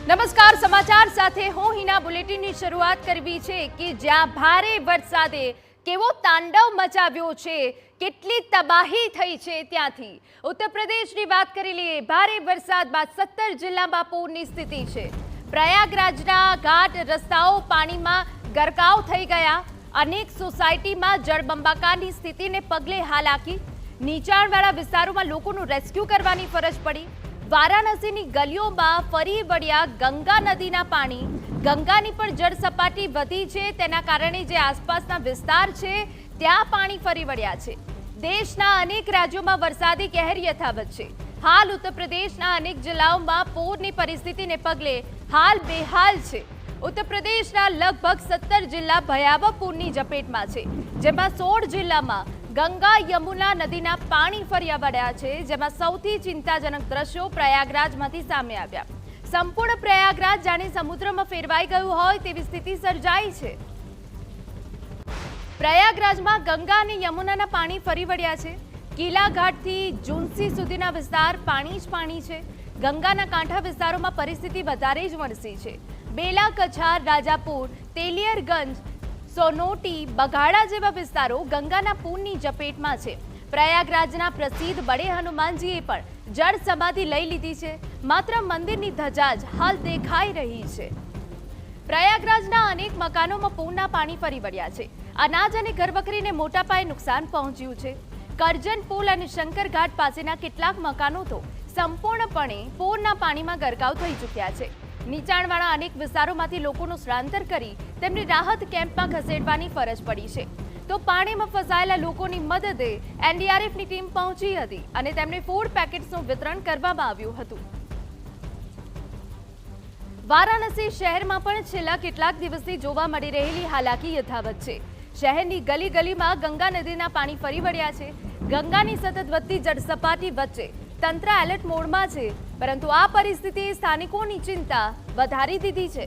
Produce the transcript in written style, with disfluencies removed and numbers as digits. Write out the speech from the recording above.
નમસ્કાર, સમાચાર સાથે હું હિના. બુલેટિનની શરૂઆત કરવી છે કે જ્યાં ભારે વરસાદે કેવો તાંડવ મચાવ્યો છે, કેટલી તબાહી થઈ છે. ત્યાંથી ઉત્તર પ્રદેશની વાત કરી લઈએ. ભારે વરસાદ બાદ 17 જિલ્લામાં પૂરની સ્થિતિ છે. પ્રયાગરાજના ઘાટ રસ્તાઓ પાણીમાં ગરકાવ થઈ ગયા. અનેક સોસાયટીમાં જળબંબાકારની સ્થિતિને પગલે હાલાકી. નીચાણવાળા વિસ્તારોમાં લોકોનું રેસ્ક્યુ કરવાની ફરજ પડી. વારાણસીની ગલીઓમાં ફરી વળ્યા ગંગા નદીના પાણી. ગંગાની પણ જળ સપાટી વધી છે, તેના કારણે જે આસપાસના વિસ્તાર છે ત્યાં પાણી ફરી વળ્યા છે. દેશના અનેક રાજ્યોમાં વરસાદી કહેર યથાવત છે. હાલ ઉત્તર પ્રદેશના અનેક જિલ્લાઓમાં પૂરની પરિસ્થિતિને પગલે હાલ બેહાલ છે. ઉત્તર પ્રદેશના લગભગ 17 જિલ્લા ભયાવહ પૂરની ઝપેટમાં છે, જેમાં 16 જિલ્લામાં ગંગા યમુના નદીના પાણી ફરી વળ્યા છે. જેમાં સૌથી ચિંતાજનક દ્રશ્યો પ્રયાગરાજમાંથી સામે આવ્યા. સંપૂર્ણ પ્રયાગરાજ જાણે સમુદ્રમાં ફેરવાઈ ગયું હોય તેવી સ્થિતિ સર્જાઈ છે. પ્રયાગરાજમાં ગંગા અને યમુનાના પાણી ફરી વળ્યા છે. કિલા ઘાટથી ઝુંસી સુધીના વિસ્તાર પાણી જ પાણી છે. ગંગાના કાંઠા વિસ્તારોમાં પરિસ્થિતિ વધારે જ વણસી છે. બેલા, કછાર, રાજાપુર, તેલિયરગંજ, સોનોટી, બગાડા જેવા વિસ્તારો ગંગાના પૂરની ઝપેટમાં છે. પ્રયાગરાજના પ્રસિદ્ધ બડે હનુમાનજીએ પણ જળ સમાધિ લઈ લીધી છે. માત્ર મંદિરની ધજા જ હાલ દેખાઈ રહી છે. પ્રયાગરાજના અનેક મકાનોમાં પૂરના પાણી ફરી વળ્યા છે. અનાજ અને ઘરવખરીને મોટા પાયે નુકસાન પહોંચ્યું છે. કરજણ પુલ અને શંકર ઘાટ પાસેના કેટલાક મકાનો તો સંપૂર્ણપણે પૂરના પાણીમાં ગરકાવ થઈ ચૂક્યા છે. નીચાણવાળા અનેક વિસ્તારોમાંથી લોકોનું સ્થળાંતર કરી તેમને રાહત કેમ્પમાં ખસેડવાની ફરજ પડી છે. તો પાણીમાં ફસાયેલા લોકોની મદદે એનડીઆરએફની ટીમ પહોંચી હતી અને તેમને ફૂડ પેકેટ્સનું વિતરણ કરવામાં આવ્યું હતું. વારાણસી શહેરમાં પણ છેલ્લા કેટલાક દિવસથી જોવા મળી રહેલી હાલાકી યથાવત છે. શહેરની ગલી ગલીમાં ગંગા નદીના પાણી ફરી વળ્યા છે. ગંગાની સતત વધતી જળસપાટી વચ્ચે તંત્ર એલર્ટ મોડમાં છે, પરંતુ આ પરિસ્થિતિએ સ્થાનિકોની ચિંતા વધારી દીધી છે.